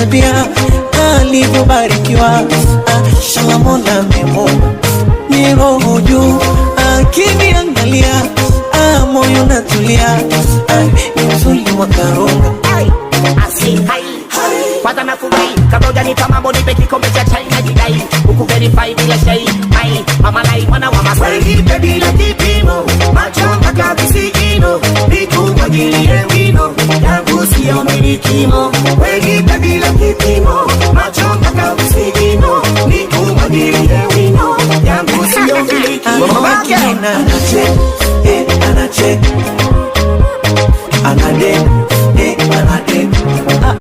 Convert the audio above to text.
tabia alivyobarikiwa. Shala Mola amemuumba ni roho juu, akiniangalia moyo natulia, ni uzuri wa Karunga. Kwanza nafurahi kabla hujanipa mambo, nipe kikombe cha chai na jidai huku verify bila shai. Mama lai mwana wa Masai, nipe bila kipimo, macho mpaka visigino, nikumwagilie wino yangu sio milikimo. Nipe bila kipimo, macho mpaka visigino, nikumwagilie wino yangu sio milikimo. Anacheka, anacheka